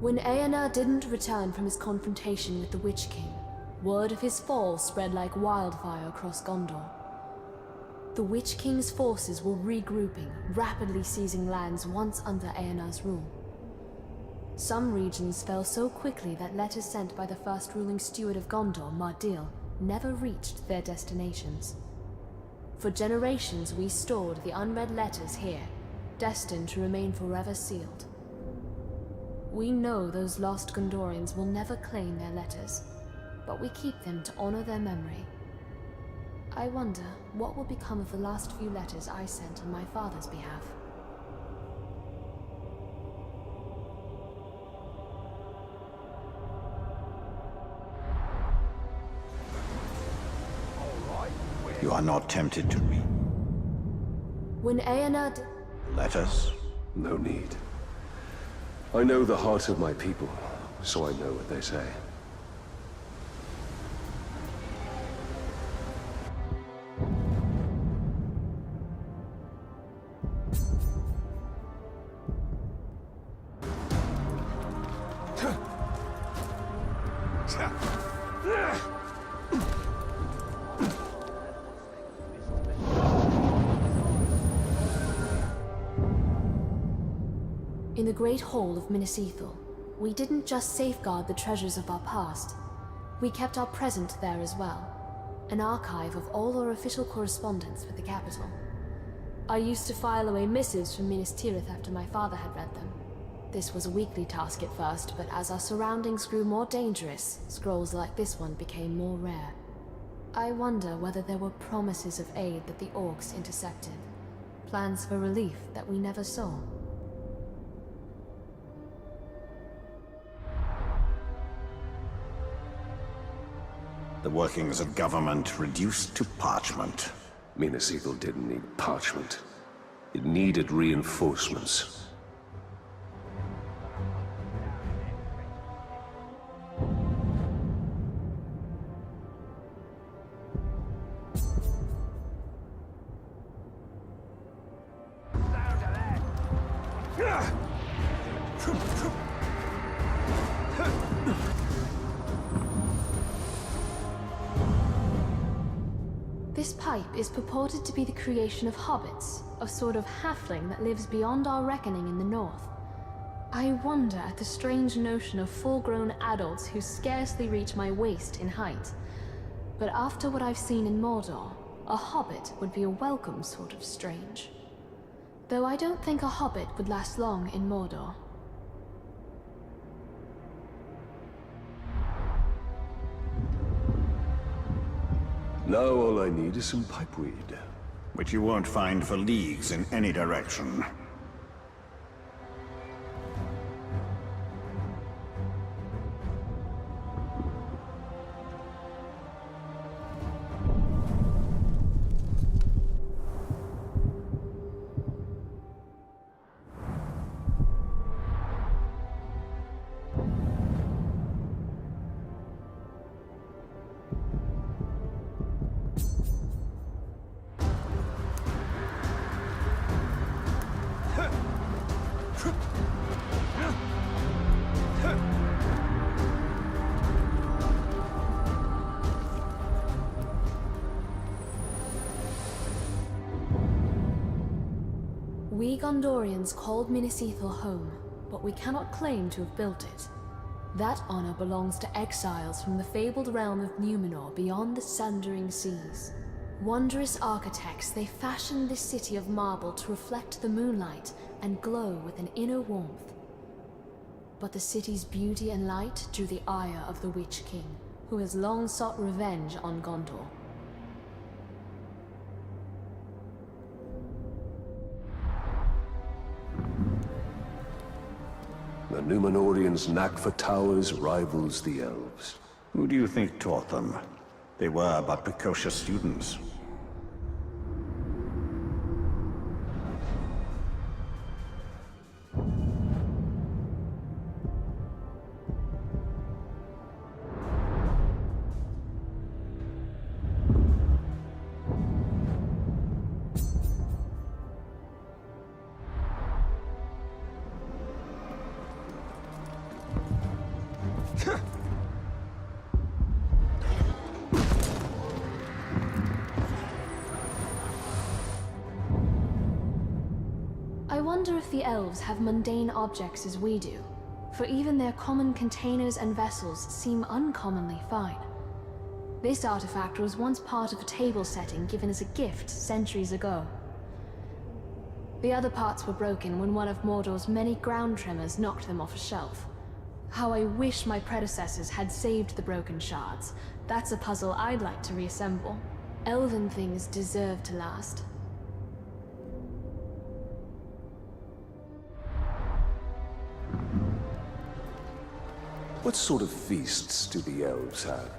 When Aenar didn't return from his confrontation with the Witch King, word of his fall spread like wildfire across Gondor. The Witch King's forces were regrouping, rapidly seizing lands once under Aenar's rule. Some regions fell so quickly that letters sent by the first ruling steward of Gondor, Mordor, never reached their destinations. For generations we stored the unread letters here, destined to remain forever sealed. We know those lost Gondorians will never claim their letters, but we keep them to honor their memory. I wonder what will become of the last few letters I sent on my father's behalf. You are not tempted to read When Aenar letters? No need. I know the heart of my people, so I know what they say. In the Great Hall of Minas Ithil, we didn't just safeguard the treasures of our past, we kept our present there as well, an archive of all our official correspondence with the capital. I used to file away missives from Minas Tirith after my father had read them. This was a weekly task at first, but as our surroundings grew more dangerous, scrolls like this one became more rare. I wonder whether there were promises of aid that the orcs intercepted, plans for relief that we never saw. The workings of government reduced to parchment. Minas Ithil didn't need parchment. It needed reinforcements. This pipe is purported to be the creation of hobbits, a sort of halfling that lives beyond our reckoning in the north. I wonder at the strange notion of full-grown adults who scarcely reach my waist in height. But after what I've seen in Mordor, a hobbit would be a welcome sort of strange. Though I don't think a hobbit would last long in Mordor. Now all I need is some pipeweed. Which you won't find for leagues in any direction. We Gondorians called Minas Ithil home, but we cannot claim to have built it. That honor belongs to exiles from the fabled realm of Numenor beyond the sundering seas. Wondrous architects, they fashioned this city of marble to reflect the moonlight and glow with an inner warmth. But the city's beauty and light drew the ire of the Witch King, who has long sought revenge on Gondor. the Numenorians' knack for towers rivals the elves. Who do you think taught them? They were but precocious students. I wonder if the elves have mundane objects as we do, for even their common containers and vessels seem uncommonly fine. This artifact was once part of a table setting given as a gift centuries ago. The other parts were broken when one of Mordor's many ground tremors knocked them off a shelf. How I wish my predecessors had saved the broken shards. That's a puzzle I'd like to reassemble. Elven things deserve to last. What sort of feasts do the elves have?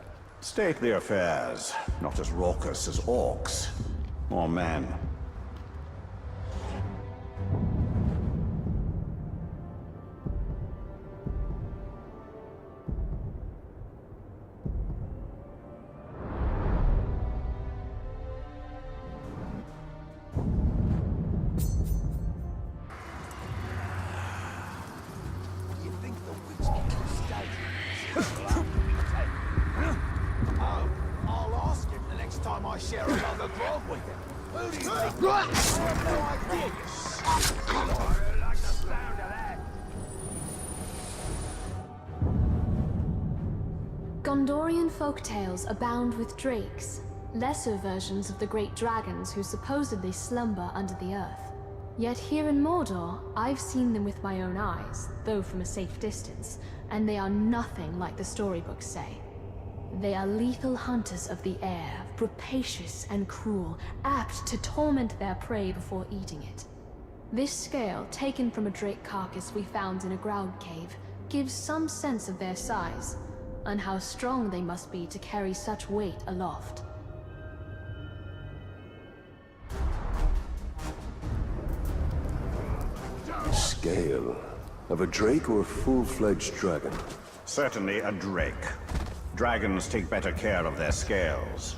Stately affairs, not as raucous as orcs or men. Gondorian folktales abound with drakes, lesser versions of the great dragons who supposedly slumber under the earth. Yet here in Mordor, I've seen them with my own eyes, though from a safe distance, and they are nothing like the storybooks say. They are lethal hunters of the air, rapacious and cruel, apt to torment their prey before eating it. This scale, taken from a drake carcass we found in a ground cave, gives some sense of their size, and how strong they must be to carry such weight aloft. Scale of a drake or a full-fledged dragon? Certainly a drake. Dragons take better care of their scales.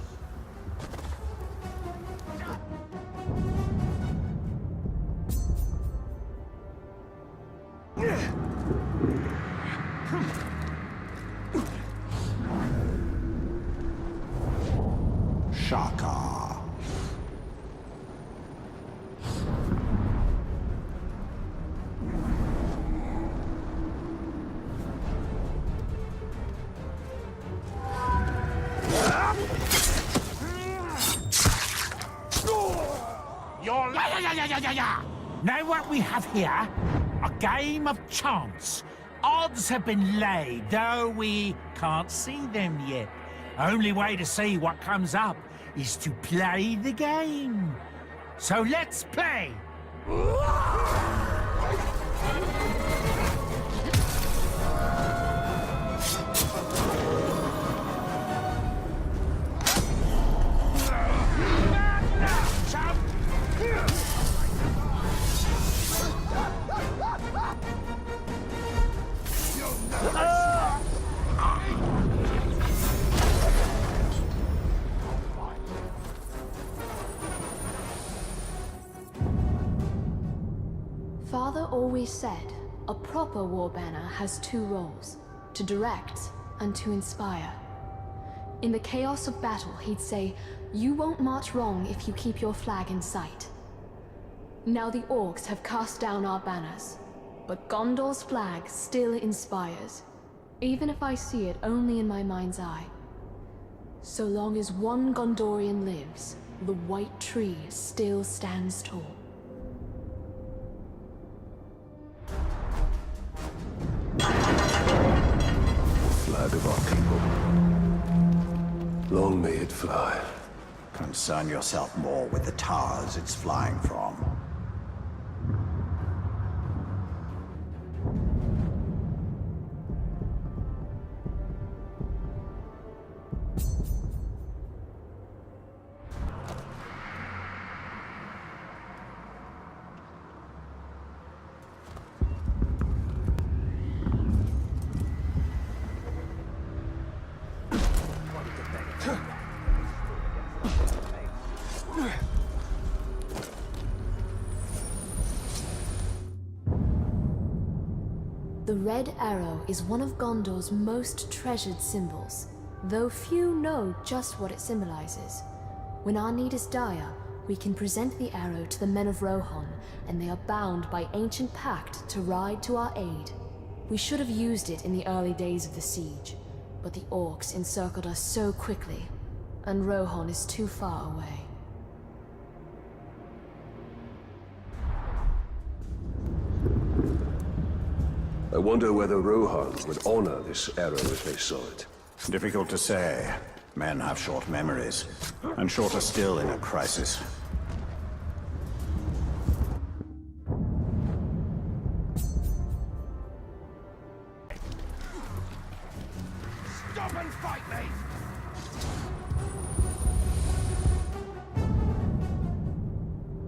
Shaka. Know what we have here? A game of chance. Odds have been laid, though we can't see them yet. Only way to see what comes up is to play the game. So let's play! Father always said, a proper war banner has two roles, to direct and to inspire. In the chaos of battle, he'd say, you won't march wrong if you keep your flag in sight. Now the orcs have cast down our banners, but Gondor's flag still inspires, even if I see it only in my mind's eye. So long as one Gondorian lives, the white tree still stands tall. Flag of our people. Long may it fly. Concern yourself more with the towers it's flying from. The red arrow is one of Gondor's most treasured symbols, though few know just what it symbolizes. When our need is dire, we can present the arrow to the men of Rohan, and they are bound by ancient pact to ride to our aid. We should have used it in the early days of the siege, but the orcs encircled us so quickly, and Rohan is too far away. I wonder whether Rohan would honor this arrow if they saw it. Difficult to say. Men have short memories, and shorter still in a crisis. Stop and fight me!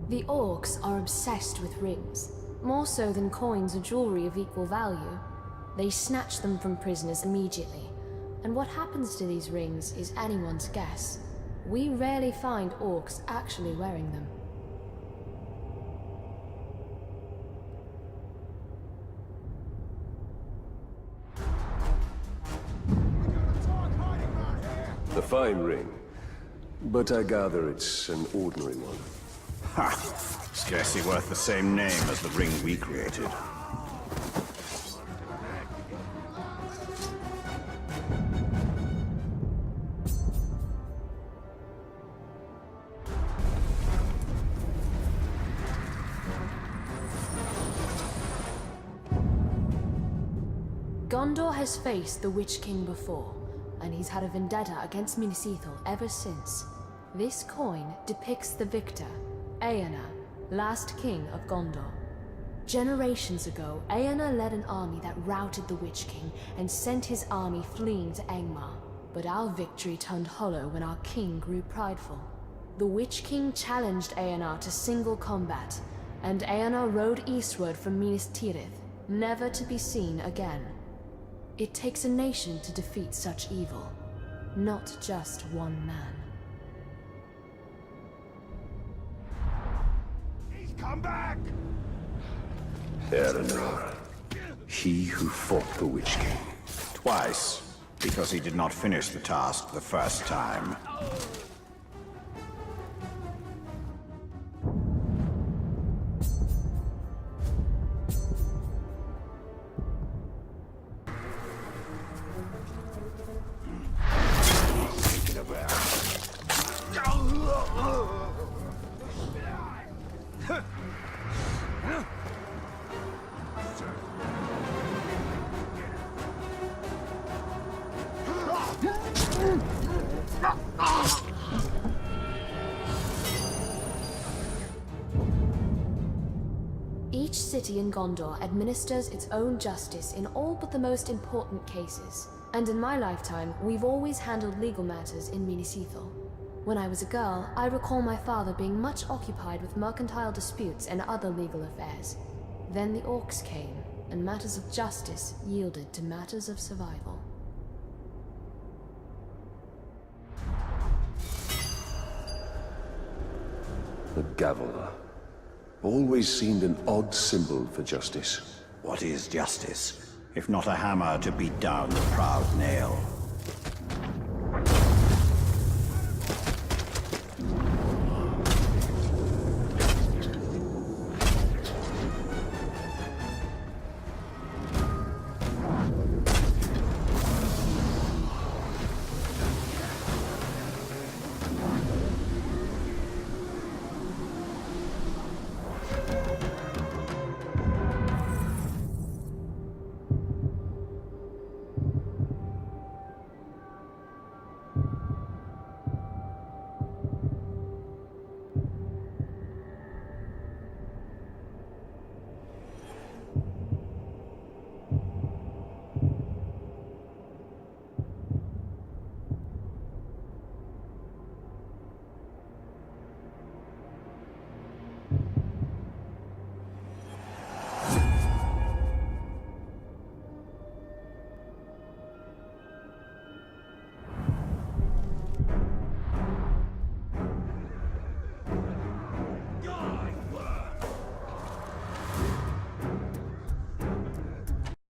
The orcs are obsessed with rings, more so than coins or jewelry of equal value. They snatch them from prisoners immediately, and what happens to these rings is anyone's guess. We rarely find orcs actually wearing them. A fine ring, but I gather it's an ordinary one. Ha! Scarcely worth the same name as the ring we created. Gondor has faced the Witch King before, and he's had a vendetta against Minas Ithil ever since. This coin depicts the victor, Eärnur, last king of Gondor. Generations ago, Eärnur led an army that routed the Witch King and sent his army fleeing to Angmar. But our victory turned hollow when our king grew prideful. The Witch King challenged Eärnur to single combat, and Eärnur rode eastward from Minas Ithil, never to be seen again. It takes a nation to defeat such evil, not just one man. He's come back! Eärnur. He who fought the Witch King. Twice, because he did not finish the task the first time. Each city in Gondor administers its own justice in all but the most important cases. And in my lifetime, we've always handled legal matters in Minas Ithil. When I was a girl, I recall my father being much occupied with mercantile disputes and other legal affairs. Then the orcs came, and matters of justice yielded to matters of survival. The gavel. Always seemed an odd symbol for justice. What is justice, if not a hammer to beat down the proud nail?